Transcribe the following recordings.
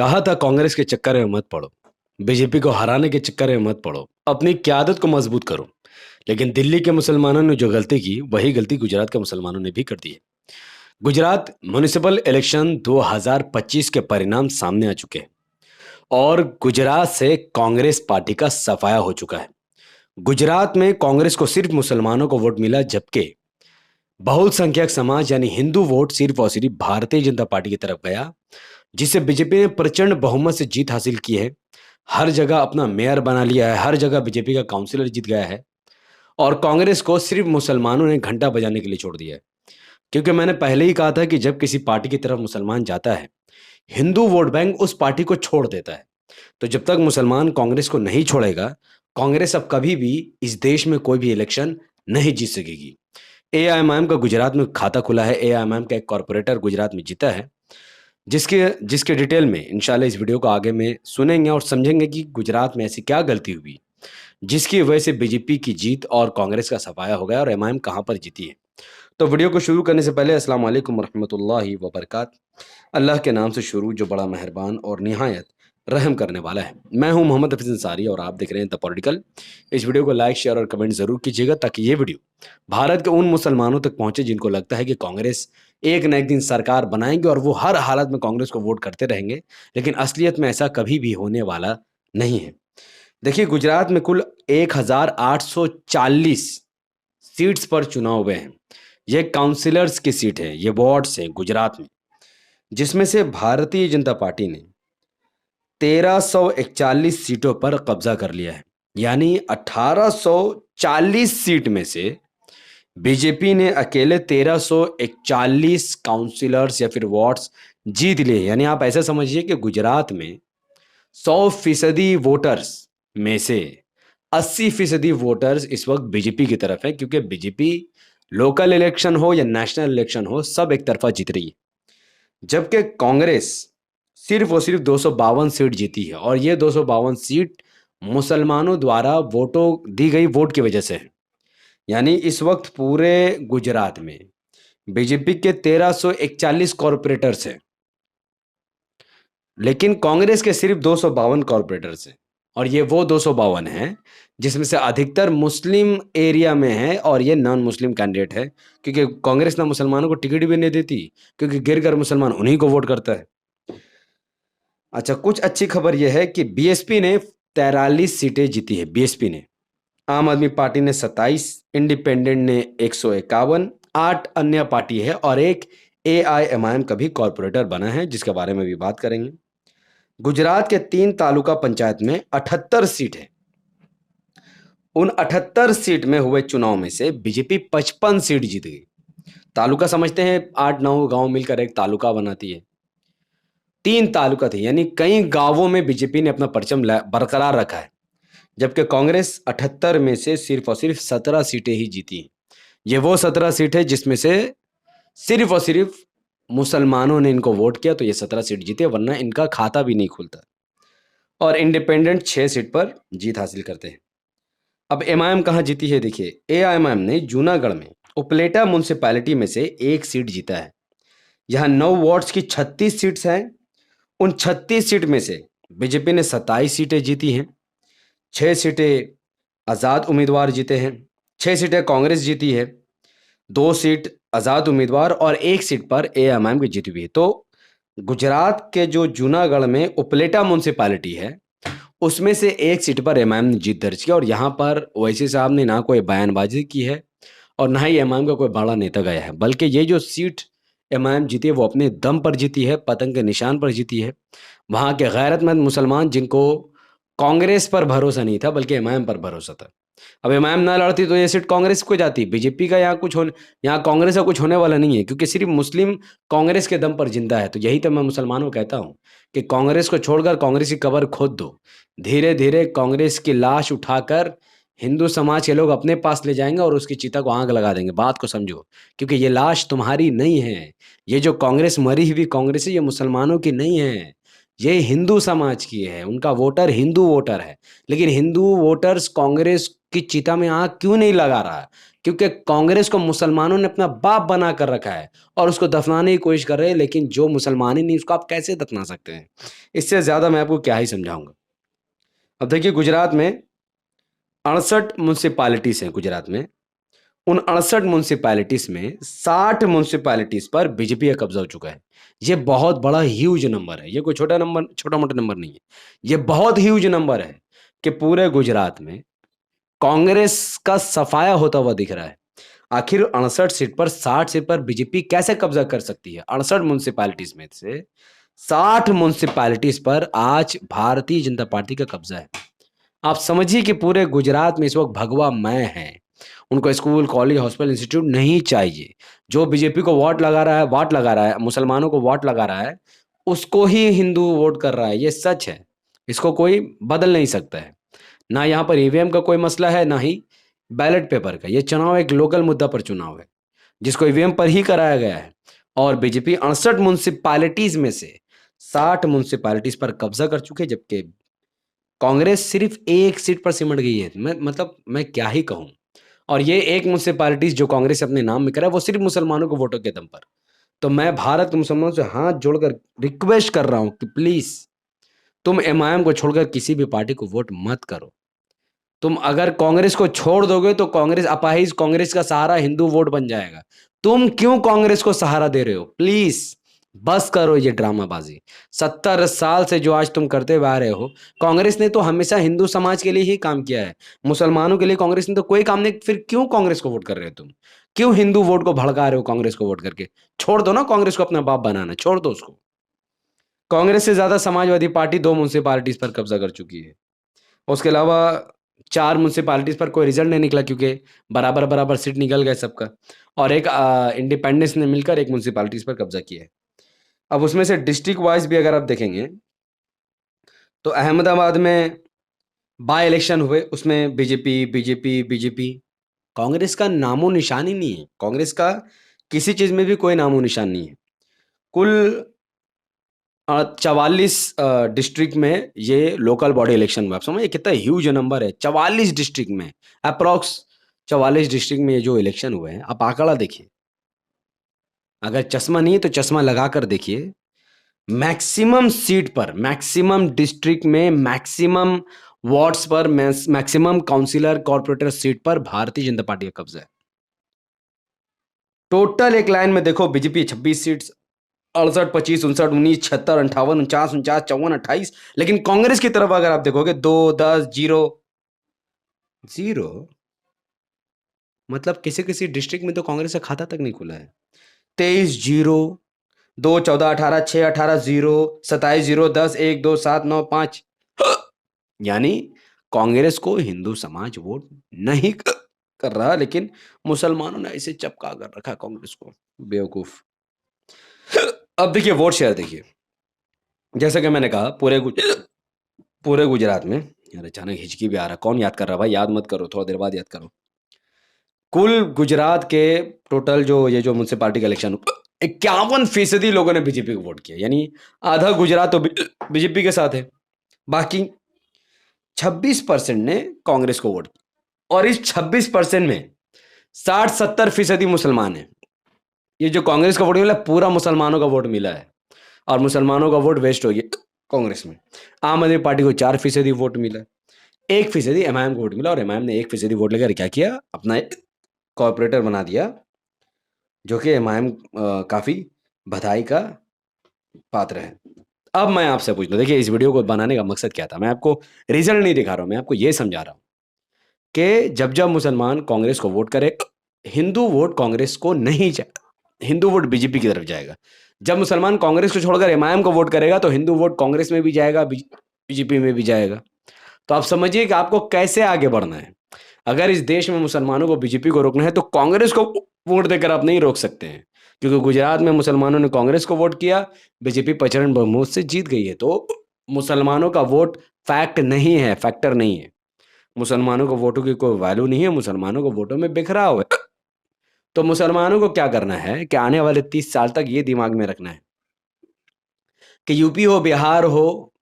कहा था कांग्रेस के चक्कर में मत पड़ो, बीजेपी को हराने के चक्कर में मत पड़ो, अपनी क़यादत को मजबूत करो। लेकिन दिल्ली के मुसलमानों ने जो गलती की, वही गलती गुजरात के मुसलमानों ने भी कर दी है। गुजरात म्युनिसिपल इलेक्शन 2025 के परिणाम सामने आ चुके हैं और गुजरात से कांग्रेस पार्टी का सफाया हो चुका है। गुजरात में कांग्रेस को सिर्फ मुसलमानों को वोट मिला, जबकि बहुसंख्यक समाज यानी हिंदू वोट सिर्फ और सिर्फ भारतीय जनता पार्टी की तरफ गया, जिससे बीजेपी ने प्रचंड बहुमत से जीत हासिल की है। हर जगह अपना मेयर बना लिया है, हर जगह बीजेपी का काउंसिलर जीत गया है और कांग्रेस को सिर्फ मुसलमानों ने घंटा बजाने के लिए छोड़ दिया है। क्योंकि मैंने पहले ही कहा था कि जब किसी पार्टी की तरफ मुसलमान जाता है, हिंदू वोट बैंक उस पार्टी को छोड़ देता है। तो जब तक मुसलमान कांग्रेस को नहीं छोड़ेगा, कांग्रेस अब कभी भी इस देश में कोई भी इलेक्शन नहीं जीत सकेगी। एआईएमआईएम का गुजरात में खाता खुला है। एआईएमआईएम का एक कॉर्पोरेटर गुजरात में जीता है, जिसके जिसके डिटेल में इंशाल्लाह इस वीडियो को आगे में सुनेंगे और समझेंगे कि गुजरात में ऐसी क्या गलती हुई जिसकी वजह से बीजेपी की जीत और कांग्रेस का सफाया हो गया और एमआईएम कहां पर जीती है। तो वीडियो को शुरू करने से पहले अस्सलाम वालेकुम वरहमतुल्लाहि वबरकात। अल्लाह के नाम से शुरू जो बड़ा मेहरबान और निहायत रहम करने वाला है। मैं हूं मोहम्मद हफीज अंसारी और आप देख रहे हैं द पॉलिटिकल। इस वीडियो को लाइक, शेयर और कमेंट जरूर कीजिएगा ताकि ये वीडियो भारत के उन मुसलमानों तक पहुंचे जिनको लगता है कि कांग्रेस एक न एक दिन सरकार बनाएंगे और वो हर हालत में कांग्रेस को वोट करते रहेंगे, लेकिन असलियत में ऐसा कभी भी होने वाला नहीं है। देखिए, गुजरात में कुल 1840 सीट्स पर चुनाव हुए हैं। ये काउंसिलर्स की सीट है, ये वार्ड्स हैं गुजरात में, जिसमें से भारतीय जनता पार्टी ने 1341 सीटों पर कब्जा कर लिया है। यानी 1840 सीट में से बीजेपी ने अकेले 1341 काउंसिलर्स या फिर वार्ड्स जीत लिए। यानी आप ऐसा समझिए कि गुजरात में 100% वोटर्स में से 80% वोटर्स इस वक्त बीजेपी की तरफ है, क्योंकि बीजेपी लोकल इलेक्शन हो या नेशनल इलेक्शन हो, सब एक तरफा जीत रही है। जबकि कांग्रेस सिर्फ और सिर्फ 252 सीट जीती है और ये 252 सीट मुसलमानों द्वारा वोटों दी गई वोट की वजह से है। यानी इस वक्त पूरे गुजरात में बीजेपी के 1341 कॉर्पोरेटर्स हैं, लेकिन कांग्रेस के सिर्फ 252 कॉर्पोरेटर्स हैं। और ये वो 252 हैं जिसमें से अधिकतर मुस्लिम एरिया में है और ये नॉन मुस्लिम कैंडिडेट है, क्योंकि कांग्रेस ना मुसलमानों को टिकट भी नहीं देती, क्योंकि गिर कर मुसलमान उन्हीं को वोट करता है। अच्छा, कुछ अच्छी खबर यह है कि बीएसपी ने 43 सीटें जीती है। बीएसपी ने, आम आदमी पार्टी ने 27, इंडिपेंडेंट ने 151, 8 अन्य पार्टी है और एक एआईएमआईएम का भी कॉर्पोरेटर बना है, जिसके बारे में भी बात करेंगे। गुजरात के 3 तालुका पंचायत में 78 सीट है। उन 78 सीट में हुए चुनाव में से बीजेपी 55 सीट जीत गई। तालुका समझते हैं, 8-9 गांव मिलकर एक तालुका बनाती है। 3 तालुका थे, यानी कई गांवों में बीजेपी ने अपना परचम बरकरार रखा है, जबकि कांग्रेस 78 में से सिर्फ और सिर्फ 17 सीटें ही जीती। ये वो 17 सीट है जिसमें से सिर्फ और सिर्फ मुसलमानों ने इनको वोट किया, तो ये 17 सीट जीते, वरना इनका खाता भी नहीं खुलता। और इंडिपेंडेंट 6 सीट पर जीत हासिल करते हैं। अब एमआईएम कहाँ जीती है? देखिए, एआईएमआईएम ने जूनागढ़ में उपलेटा म्युनिसिपैलिटी में से 1 सीट जीता है। यहाँ 9 वार्ड्स की 36 सीट्स हैं। उन 36 सीट में से बीजेपी ने 27 सीटें जीती हैं। 6 सीटें आज़ाद उम्मीदवार जीते हैं, 6 सीटें कांग्रेस जीती है, 2 सीट आज़ाद उम्मीदवार और 1 सीट पर एआईएमआईएम की जीती हुई है। तो गुजरात के जो जूनागढ़ में उपलेटा म्युनिसिपैलिटी है, उसमें से 1 सीट पर एमआईएम ने जीत दर्ज की और यहाँ पर ओवैसी साहब ने ना कोई बयानबाजी की है और ना ही एमआईएम का कोई बड़ा नेता गया है, बल्कि ये जो सीट एमआईएम जीती है वो अपने दम पर जीती है, पतंग के निशान पर जीती है। वहाँ के गैरतमंद मुसलमान जिनको कांग्रेस पर भरोसा नहीं था बल्कि एमआईएम पर भरोसा था, अब एमआईएम ना लड़ती तो ये सीट कांग्रेस को जाती। बीजेपी का यहाँ कांग्रेस का कुछ होने वाला नहीं है, क्योंकि सिर्फ मुस्लिम कांग्रेस के दम पर जिंदा है। तो यही तो मैं मुसलमानों को कहता हूँ कि कांग्रेस को छोड़कर कांग्रेस की कब्र खोद दो। धीरे धीरे कांग्रेस की लाश उठाकर हिंदू समाज के लोग अपने पास ले जाएंगे और उसकी चिता को आग लगा देंगे। बात को समझो, क्योंकि ये लाश तुम्हारी नहीं है। ये जो कांग्रेस मरी हुई कांग्रेस है, ये मुसलमानों की नहीं है, ये हिंदू समाज की है। उनका वोटर हिंदू वोटर है, लेकिन हिंदू वोटर्स कांग्रेस की चिता में आग क्यों नहीं लगा रहा है? क्योंकि कांग्रेस को मुसलमानों ने अपना बाप बना कर रखा है और उसको दफनाने की कोशिश कर रहे हैं, लेकिन जो मुसलमान ही नहीं उसको आप कैसे दफना सकते हैं? इससे ज़्यादा मैं आपको क्या ही समझाऊंगा। अब देखिए, गुजरात में 68 म्यूनसिपैलिटीज़ हैं गुजरात में। उन 68 म्यूनसिपैलिटीज़ में 60 म्यूनसिपैलिटीज़ पर बीजेपी का कब्जा हो चुका है। ये बहुत बड़ा ह्यूज नंबर है। ये कोई छोटा-मोटा नंबर नहीं है। ये बहुत ह्यूज नंबर है कि पूरे गुजरात में कांग्रेस का सफाया होता हुआ दिख रहा है। आखिर 68 सीट पर 60 सीट पर बीजेपी कैसे कब्जा कर सकती है? 68 म्यूनसिपैलिटीज़ में से 60 म्यूनसिपैलिटीज़ पर आज भारतीय जनता पार्टी का कब्जा है। आप समझिए कि पूरे गुजरात में इस वक़्त भगवा मैं है। उनको स्कूल, कॉलेज, हॉस्पिटल, इंस्टीट्यूट नहीं चाहिए। जो बीजेपी को वाट लगा रहा है, मुसलमानों को वाट लगा रहा है, उसको ही हिंदू वोट कर रहा है। ये सच है। इसको कोई बदल नहीं सकता है। ना यहाँ पर ईवीएम का कोई मसला है, ना ही बैलेट पेपर का। ये चुनाव एक लोकल मुद्दा पर चुनाव है, जिसको ईवीएम पर ही कराया गया है। और बीजेपी 68 म्युनिसिपैलिटीज़ में से 60 म्युनिसिपैलिटीज़ पर कब्ज़ा कर चुकी है, जबकि कांग्रेस सिर्फ़ 1 सीट पर सिमट गई है। मैं क्या ही कहूँ? और ये एक म्युनिसिपैलिटीज़ जो कांग्रेस अपने नाम में करा है, वो सिर्फ़ मुसलमानों के वोटों के दम पर। तो मैं भारत के मुसलमानों से हाथ जोड़कर रिक्वेस्ट कर रहा हूँ कि प्लीज़ तुम एमआईएम को छोड़कर किसी भी पार्टी को वोट मत करो। तुम अगर कांग्रेस को छोड़ दोगे तो कांग्रेस अपाहिज कांग्रेस का सहारा हिंदू वोट बन जाएगा। तुम क्यों कांग्रेस को सहारा दे रहे हो? प्लीज बस करो ये ड्रामाबाजी। 70 साल से जो आज तुम करते हुए आ रहे हो, कांग्रेस ने तो हमेशा हिंदू समाज के लिए ही काम किया है। मुसलमानों के लिए कांग्रेस ने तो कोई काम नहीं। फिर क्यों कांग्रेस को वोट कर रहे हो तुम? क्यों हिंदू वोट को भड़का रहे हो कांग्रेस को वोट करके? छोड़ दो ना कांग्रेस को अपना बाप बनाना, छोड़ दो उसको। कांग्रेस से ज्यादा समाजवादी पार्टी 2 म्युनिसिपैलिटीज पर कब्जा कर चुकी है। उसके अलावा 4 म्युनिसिपैलिटीज़ पर कोई रिज़ल्ट नहीं निकला, क्योंकि बराबर-बराबर सीट निकल गए सबका। और एक इंडिपेंडेंस ने मिलकर एक म्युनिसिपैलिटीज़ पर कब्ज़ा किया है। अब उसमें से डिस्ट्रिक्ट वाइज़ भी अगर आप देखेंगे, तो अहमदाबाद में बाय इलेक्शन हुए, उसमें बीजेपी, कांग्रेस का नामो-निशान ही नहीं है। कांग्रेस का किसी चीज़ में भी कोई नामो-निशान नहीं है। कुल 44 डिस्ट्रिक्ट में ये लोकल बॉडी इलेक्शन हुआ। आप समझिए कितना ह्यूज नंबर है। 44 डिस्ट्रिक्ट में अप्रॉक्स 44 डिस्ट्रिक्ट में ये जो इलेक्शन हुए हैं, आप आंकड़ा देखिए। अगर चश्मा नहीं है तो चश्मा लगाकर देखिए। मैक्सिमम सीट पर, मैक्सिमम डिस्ट्रिक्ट में, मैक्सिमम वार्ड्स पर, मैक्सिमम काउंसिलर कॉर्पोरेटर सीट पर भारतीय जनता पार्टी का कब्जा है। टोटल एक लाइन में देखो, बीजेपी 26 सीट्स, 68, 25, 59, 19, 76, 58, 49, 49, 54, 28। लेकिन कांग्रेस की तरफ अगर आप देखोगे 2, 10, 0, 0। मतलब किसी-किसी डिस्ट्रिक्ट में तो कांग्रेस का खाता तक नहीं खुला है। 23, 0, 2, 14, 18, 6, 18, 0, 27, 0, 10, 1, 2, 7, 9, 5। यानी कांग्रेस को हिंदू समाज वोट नहीं कर रहा, लेकिन मुसलमानों ने ऐसे चपका कर रखा कांग्रेस को। बेवकूफ। अब देखिए वोट शेयर देखिए। जैसा कि मैंने कहा, पूरे गुजरात में, यार अचानक हिचकी भी आ रहा है। कौन याद कर रहा है भाई? याद मत करो, थोड़ा देर बाद याद करो। कुल गुजरात के टोटल जो ये जो म्युनिसिपैलिटी का इलेक्शन, 51% लोगों ने बीजेपी को वोट किया। यानी आधा गुजरात तो बीजेपी के साथ है। बाकी 26% ने कांग्रेस को वोट किया। और इस 26% में 60-70% मुसलमान है। ये जो कांग्रेस का वोट मिला, पूरा मुसलमानों का वोट मिला है। और मुसलमानों का वोट वेस्ट हो गया कांग्रेस में। आम आदमी पार्टी को 4% वोट मिला, 1% एमआईएम को वोट मिला। और एमआईएम ने 1% वोट लेकर क्या किया? अपना कॉर्पोरेटर बना दिया, जो कि एमआईएम काफ़ी बधाई का पात्र है। अब मैं आपसे पूछता हूँ, देखिए इस वीडियो को बनाने का मकसद क्या था? मैं आपको रिजल्ट नहीं दिखा रहा हूँ, मैं आपको ये समझा रहा हूँ कि जब मुसलमान कांग्रेस को वोट करे, हिंदू वोट कांग्रेस को नहीं जाएगा, हिंदू वोट बीजेपी की तरफ जाएगा। जब मुसलमान कांग्रेस को छोड़कर एमआईएम को वोट करेगा, तो हिंदू वोट कांग्रेस में भी जाएगा, बीजेपी में भी जाएगा। तो आप समझिए कि आपको कैसे आगे बढ़ना है। अगर इस देश में मुसलमानों को, बीजेपी को रोकना है, तो कांग्रेस को वोट देकर आप नहीं रोक सकते हैं। क्योंकि गुजरात में मुसलमानों ने कांग्रेस को वोट किया, बीजेपी प्रचंड बहुमत से जीत गई है। तो मुसलमानों का वोट फैक्ट नहीं है, फैक्टर नहीं है। मुसलमानों को वोटों की कोई वैल्यू नहीं है, मुसलमानों को वोटों में बिखरा हुआ है। तो मुसलमानों को क्या करना है कि आने वाले 30 साल तक ये दिमाग में रखना है कि यूपी हो, बिहार हो,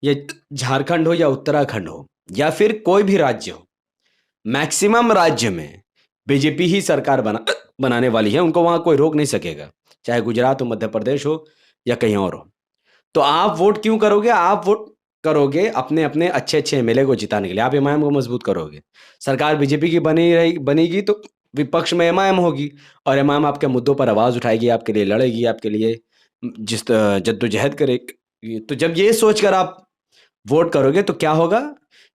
या झारखंड हो, या उत्तराखंड हो, या फिर कोई भी राज्य हो, मैक्सिमम राज्य में बीजेपी ही सरकार बनाने वाली है, उनको वहाँ कोई रोक नहीं सकेगा, चाहे गुजरात हो, मध्य प्रदेश हो या कहीं और हो। तो आप वोट क्यों करोगे? आप वोट करोगे अपने-अपने अच्छे-अच्छे एमएलए को जिताने के लिए, आप एमआईएम को मजबूत करोगे। सरकार बीजेपी की बनेगी तो विपक्ष में एमआईएम होगी और एमआईएम आपके मुद्दों पर आवाज़ उठाएगी, आपके लिए लड़ेगी, आपके लिए जद्दोजहद करेगी। तो जब ये सोचकर आप वोट करोगे तो क्या होगा?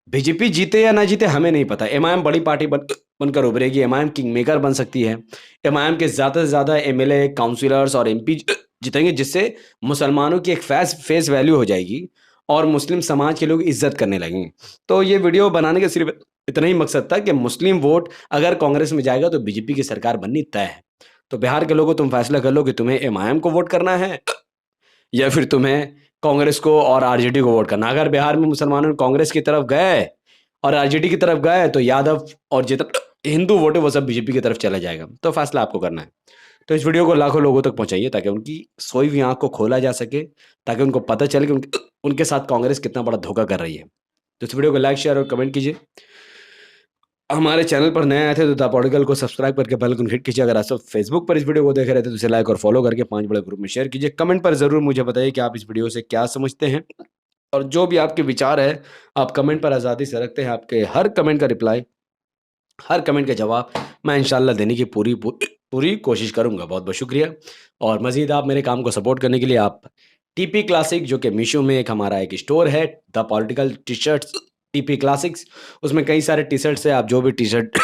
बीजेपी जीते या ना जीते हमें नहीं पता। एमआईएम बड़ी पार्टी बनकर उभरेगी, एमआईएम किंग मेकर बन सकती है। एमआईएम के ज़्यादा से ज़्यादा एमएलए, काउंसलर्स और एमपी जीतेंगे, जिससे मुसलमानों की एक फेस वैल्यू हो जाएगी और मुस्लिम समाज के लोग इज़्ज़त करने लगेंगे। तो ये वीडियो बनाने का सिर्फ़ इतना ही मकसद था कि मुस्लिम वोट अगर कांग्रेस में जाएगा तो बीजेपी की सरकार बननी तय है। तो बिहार के लोगों तुम फैसला कर लो कि तुम्हें एमआईएम को वोट करना है या फिर तुम्हें कांग्रेस को और आरजेडी को वोट करना। अगर बिहार में मुसलमान कांग्रेस की तरफ गए और आरजेडी की तरफ गए तो यादव और जितना हिंदू वोट है वो सब बीजेपी की तरफ चला जाएगा। तो फैसला आपको करना है। तो इस वीडियो को लाखों लोगों तक पहुंचाइए ताकि उनकी सोई हुई आंख को खोला जा सके, ताकि उनको पता चले कि उनके साथ कांग्रेस कितना बड़ा धोखा कर रही है। तो इस वीडियो को लाइक, शेयर और कमेंट कीजिए। हमारे चैनल पर नए आए थे तो द पॉलिटिकल को सब्सक्राइब करके बेल आइकन हिट कीजिए। अगर आप सब फेसबुक पर इस वीडियो को देख रहे थे तो इसे लाइक और फॉलो करके 5 बड़े ग्रुप में शेयर कीजिए। कमेंट पर ज़रूर मुझे बताइए कि आप इस वीडियो से क्या समझते हैं और जो भी आपके विचार है आप कमेंट पर आज़ादी से रखते हैं। आपके हर कमेंट का रिप्लाई, हर कमेंट का जवाब मैं इंशाल्लाह देने की पूरी कोशिश करूँगा। बहुत-बहुत शुक्रिया और मज़ीद आप मेरे काम को सपोर्ट करने के लिए आप टीपी क्लासिक, जो कि मीशो में एक हमारा एक स्टोर है, the political T-shirts TP classics, उसमें कई सारे टी-शर्ट्स हैं। आप जो भी टी-शर्ट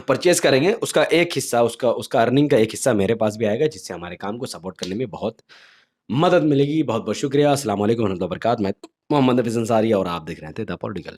परचेज़ करेंगे उसका एक हिस्सा, उसका अर्निंग का एक हिस्सा मेरे पास भी आएगा, जिससे हमारे काम को सपोर्ट करने में बहुत मदद मिलेगी। बहुत-बहुत शुक्रिया। अस्सलाम वालेकुम व रहमतुल्लाहि व बरकातहू। मैं मोहम्मद हफ़ीज़ अंसारी और आप देख रहे थे द पॉलिटिकल।